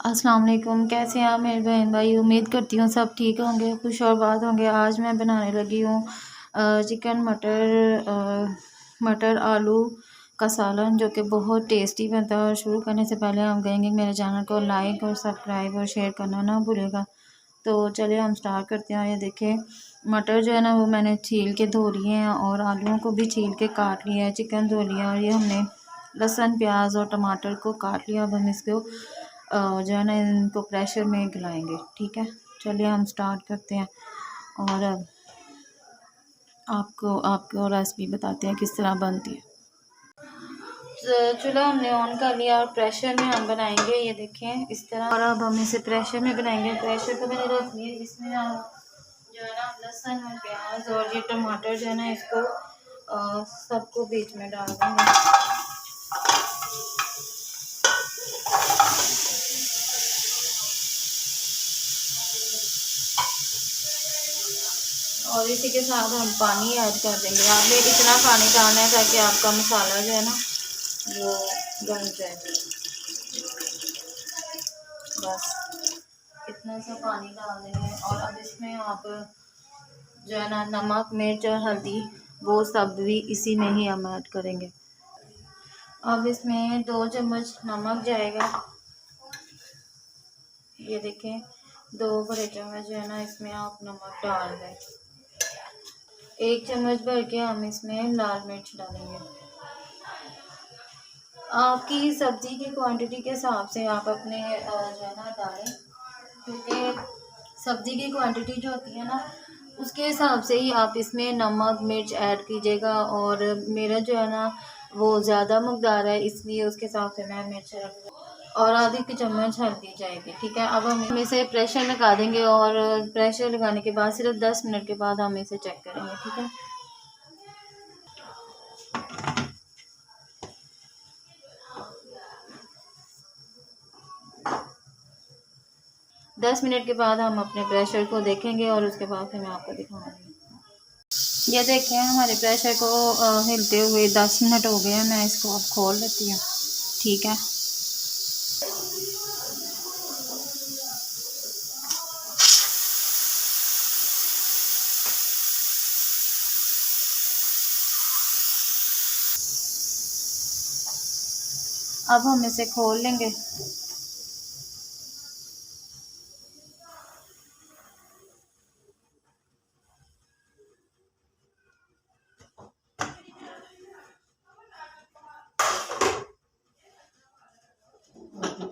अस्सलाम वालेकुम। कैसे हैं आप मेरे बहन भाई? उम्मीद करती हूँ सब ठीक होंगे, खुश और बात होंगे। आज मैं बनाने लगी हूँ चिकन मटर आलू का सालन, जो कि बहुत टेस्टी बनता है। और शुरू करने से पहले हम कहेंगे मेरे चैनल को लाइक और सब्सक्राइब और शेयर करना ना भूलेगा। तो चलिए हम स्टार्ट करते हैं। ये देखें, मटर जो है ना वो मैंने छील के धो लिए हैं और आलूओं को भी छील के काट लिया है, चिकन धो लिया। और ये हमने लहसुन प्याज और टमाटर को काट लिया। अब हम इसको जो है ना इनको प्रेशर में गलाएंगे। ठीक है, चलिए हम स्टार्ट करते हैं और आपको आपको रेसिपी बताते हैं किस तरह बनती है। चूल्हा हमने ऑन कर लिया और प्रेशर में हम बनाएंगे। ये देखें इस तरह। और अब हम इसे प्रेशर में बनाएंगे। प्रेशर को मैंने रख लिया। इसमें आप जो है ना लहसुन और प्याज और ये टमाटर जो है ना इसको सबको बीच में डाल देंगे। और इसी के साथ हम पानी ऐड कर देंगे। आपने इतना पानी डालना है ताकि आपका मसाला जो है ना वो बन जाए। बस इतना सा पानी डाल देंगे। और अब इसमें आप जो है ना नमक मिर्च और हल्दी वो सब भी इसी में ही हम ऐड करेंगे। अब इसमें 2 चम्मच नमक जाएगा। ये देखें 2 बड़े चम्मच जो है ना इसमें आप नमक डाल दें। 1 चम्मच भर के हम इसमें लाल मिर्च डालेंगे। आपकी सब्ज़ी की क्वांटिटी के हिसाब से आप अपने जो है ना डालें, क्योंकि सब्ज़ी की क्वांटिटी जो होती है ना उसके हिसाब से ही आप इसमें नमक मिर्च ऐड कीजिएगा। और मेरा जो है ना वो ज़्यादा मकदार है, इसलिए उसके हिसाब से मैं मिर्च रख। और आधी की चम्मच हल्दी जाएगी। ठीक है, अब हम इसे प्रेशर लगा देंगे और प्रेशर लगाने के बाद सिर्फ 10 मिनट के बाद हम इसे चेक करेंगे। ठीक है, 10 मिनट के बाद हम अपने प्रेशर को देखेंगे और उसके बाद फिर मैं आपको दिखाऊंगी। ये देखें हमारे प्रेशर को हिलते हुए 10 मिनट हो गए हैं। मैं इसको अब खोल लेती हूँ। ठीक है, अब हम इसे खोल लेंगे।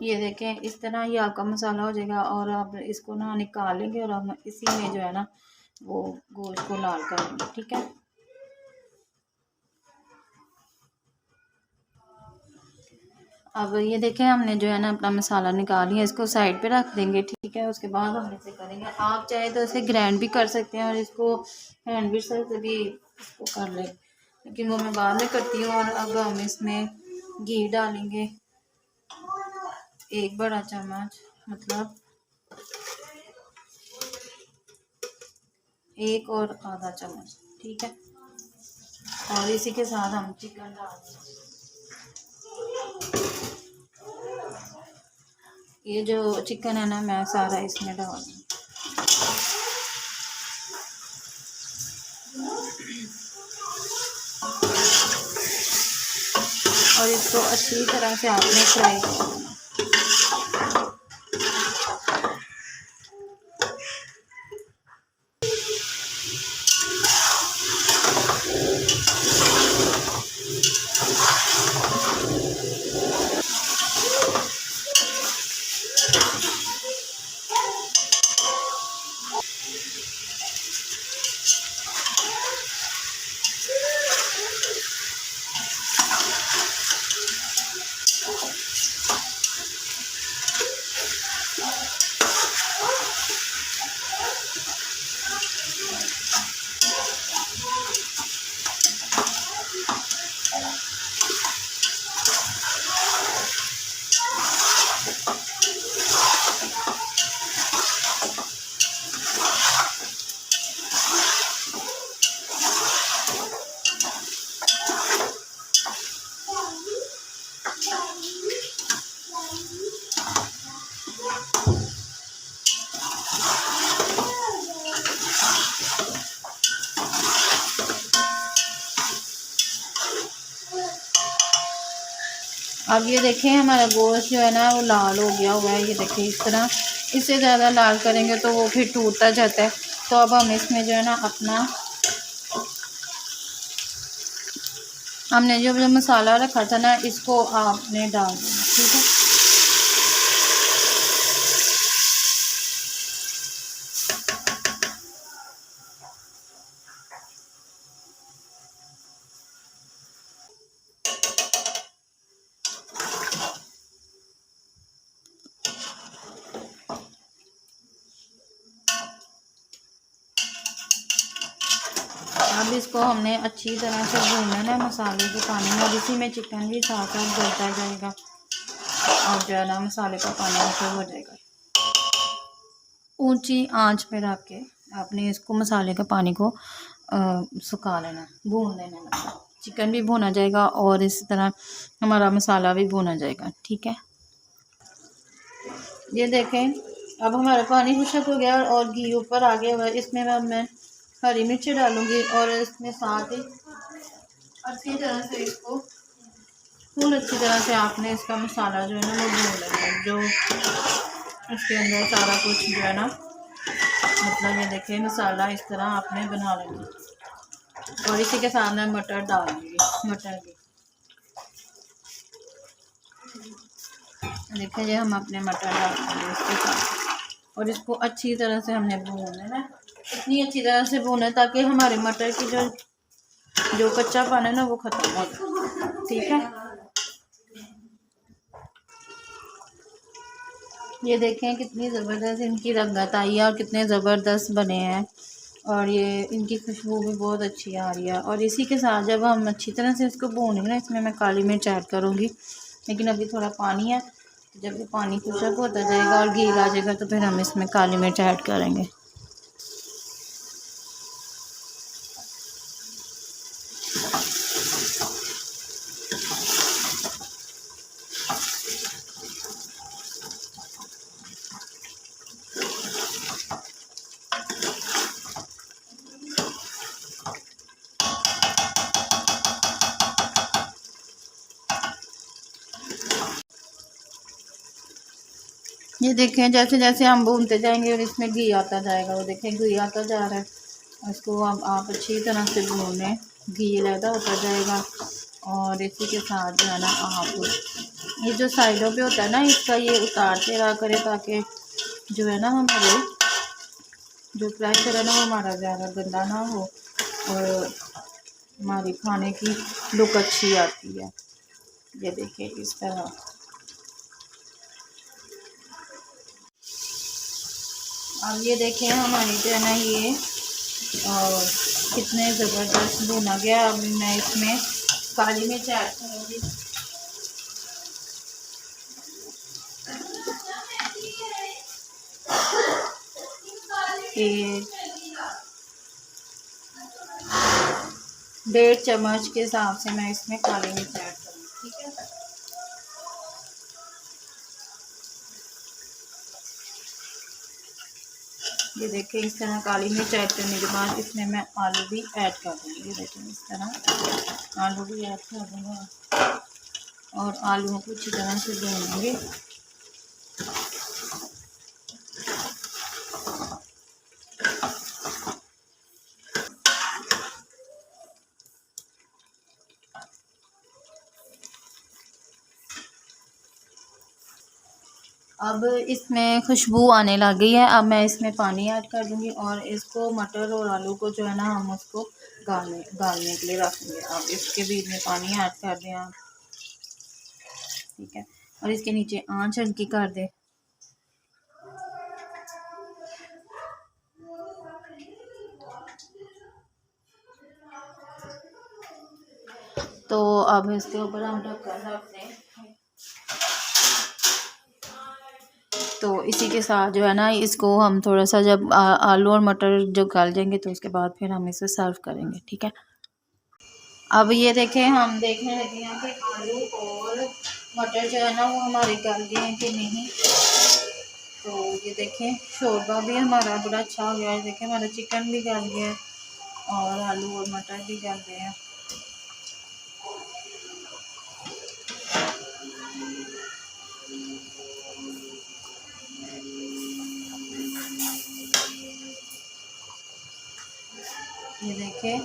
ये देखें इस तरह ही आपका मसाला हो जाएगा। और आप इसको ना निकाल लेंगे और हम इसी में जो है ना वो गोश्त को लाल कर लेंगे। ठीक है, अब ये देखें हमने जो है ना अपना मसाला निकाल लिया, इसको साइड पे रख देंगे। ठीक है, उसके बाद हम इसे करेंगे। आप चाहे तो इसे ग्राइंड भी कर सकते हैं और इसको हैंड मिक्सर से भी इसको कर लें, लेकिन वो मैं बाद में करती हूँ। और अब हम इसमें घी डालेंगे 1 बड़ा चम्मच, मतलब 1 और आधा चम्मच। ठीक है, और इसी के साथ हम चिकन डाल देंगे। ये जो चिकन है ना मैं सारा इसमें डाल दूँ और इसको अच्छी तरह से आपने फ्राई करना। अब ये देखें हमारा गोश्त जो है ना वो लाल हो गया हुआ है। ये देखें इस तरह, इससे ज़्यादा लाल करेंगे तो वो फिर टूटता जाता है। तो अब हम इसमें जो है ना अपना हमने जो मसाला रखा था ना इसको आपने डाल देना, ठीक है। अब इसको हमने अच्छी तरह से भूनना है मसाले के पानी में। और इसी में चिकन भी साथ साथ गलता जाएगा और जो है ना मसाले का पानी ऊपर हो जाएगा। ऊंची आंच पे रख के आपने इसको मसाले के पानी को सुखा लेना, भून लेना। मतलब चिकन भी भुना जाएगा और इस तरह हमारा मसाला भी भुना जाएगा, ठीक है। ये देखें अब हमारा पानी खुशक हो गया और घी ऊपर आ गया हुआ है। इसमें मैं हरी मिर्ची डालूंगी और इसमें साथ ही अच्छी तरह से इसको फुल अच्छी तरह से आपने इसका मसाला जो है ना वो भून लेना है। जो इसके अंदर सारा कुछ जो है ना, मतलब ये देखें मसाला इस तरह आपने बना लेना। और इसी के साथ मैं मटर डालूंगी, मटर की देखिए ये हम अपने मटर डालेंगे इसके साथ और इसको अच्छी तरह से हमने भूनना है ना, इतनी अच्छी तरह से भूनना ताकि हमारे मटर की जो कच्चापन है ना वो ख़त्म हो जाए, ठीक है। ये देखें कितनी ज़बरदस्त इनकी रंगत आई है और कितने ज़बरदस्त बने हैं और ये इनकी खुशबू भी बहुत अच्छी आ रही है। और इसी के साथ जब हम अच्छी तरह से इसको भूनेंगे ना इसमें मैं काली मिर्च ऐड करूँगी, लेकिन अभी थोड़ा पानी है। जब ये पानी खुशक होता जाएगा और घी आ जाएगा तो फिर हम इसमें काली मिर्च ऐड करेंगे। ये देखें जैसे जैसे हम भूनते जाएंगे और इसमें घी आता जाएगा, वो देखें घी आता जा रहा है। इसको अब आप अच्छी तरह से भूनें, घी लैदा होता जाएगा। और इसी के साथ जो है ना आप ये जो साइडों पे होता है ना इसका ये उतारते रहा करें ताकि जो है ना हमारे जो प्रेशर है ना वो हमारा ज़्यादा गंदा ना हो और हमारी खाने की लुक अच्छी आती है। ये देखिए इस तरह। अब ये देखें हमारी जो है ना ये और कितने ज़बरदस्त भुना गया। अब मैं इसमें काली मिर्च ऐड करूँगी। ये 1.5 चम्मच के हिसाब से मैं इसमें काली मिर्च ऐड करूँगी, ठीक है। ये देखिए इस तरह काली मिर्च ऐड करने के बाद इसमें मैं आलू भी ऐड कर दूँगी। ये देखिए इस तरह आलू भी ऐड कर दूँगा और आलूओं को अच्छी तरह से भूनेंगे। अब इसमें खुशबू आने लग गई है। अब मैं इसमें पानी ऐड कर दूँगी और इसको मटर और आलू को जो है ना हम उसको गालने के लिए रखेंगे। अब इसके बीच में पानी ऐड कर दें आप, ठीक है। और इसके नीचे आंच हल्की कर दे। तो अब इसके ऊपर हम ढक्कन रख दें। तो इसी के साथ जो है ना इसको हम थोड़ा सा जब आलू और मटर जो गल जाएंगे तो उसके बाद फिर हम इसे सर्व करेंगे, ठीक है। अब ये देखें हम देखने लगे हैं कि आलू और मटर जो है ना वो हमारे गल गए हैं कि नहीं। तो ये देखें शोरबा भी हमारा बड़ा अच्छा हो गया है। देखें हमारा चिकन भी गल गया है और आलू और मटर भी गल गए हैं। ये देखें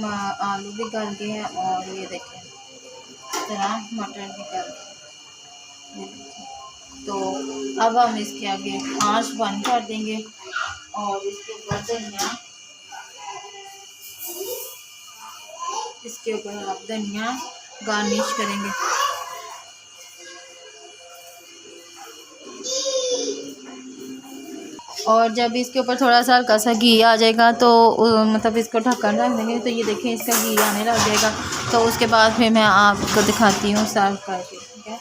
आलू भी गल गए हैं और ये देखें इस तरह मटर भी गल गए। ये देखें तो अब हम इसके आगे आंच बंद कर देंगे और इसके ऊपर आप धनिया गार्निश करेंगे। और जब इसके ऊपर थोड़ा सा हल्का सा घी आ जाएगा तो मतलब इसको ढक्कन रख देंगे। तो ये देखें इसका घी आने लग जाएगा। तो उसके बाद फिर मैं आपको दिखाती हूँ सर्व करके, ठीक है।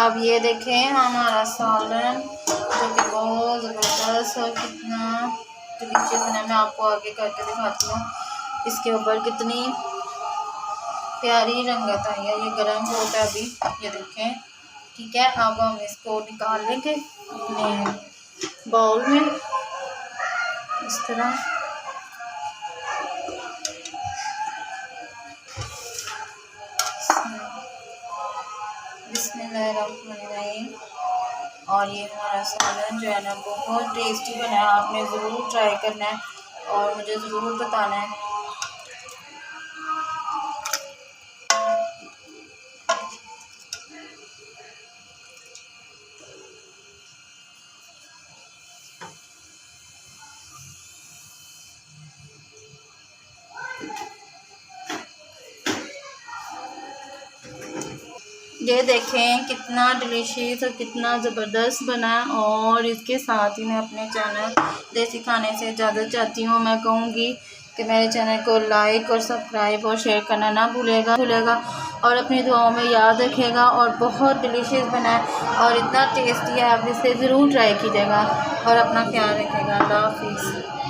अब ये देखें हमारा सालन जो कि बहुत ज़बरदस्त और कितना डिलीशियस बना। मैं आपको आगे करके दिखाती हूँ। इसके ऊपर कितनी प्यारी रंगत आई है। ये गर्म होता है अभी, ये देखें, ठीक है। अब हम इसको निकाल लेंगे अपने बाउल में इस तरह। बिस्मिल्लाहिर्रहमानिर्रहीम। और ये हमारा सालन जो है ना बहुत टेस्टी बना है। आपने ज़रूर ट्राई करना है और मुझे ज़रूर बताना है। ये देखें कितना डिलीशियस और कितना ज़बरदस्त बना है। और इसके साथ ही मैं अपने चैनल देसी खाने से इजाज़त चाहती हूँ। मैं कहूँगी कि मेरे चैनल को लाइक और सब्सक्राइब और शेयर करना ना भूलेगा और अपनी दुआओं में याद रखिएगा। और बहुत डिलीशियस बना है और इतना टेस्टी है, आप इसे ज़रूर ट्राई कीजिएगा और अपना ख्याल रखिएगा। अल्लाह हाफिज़।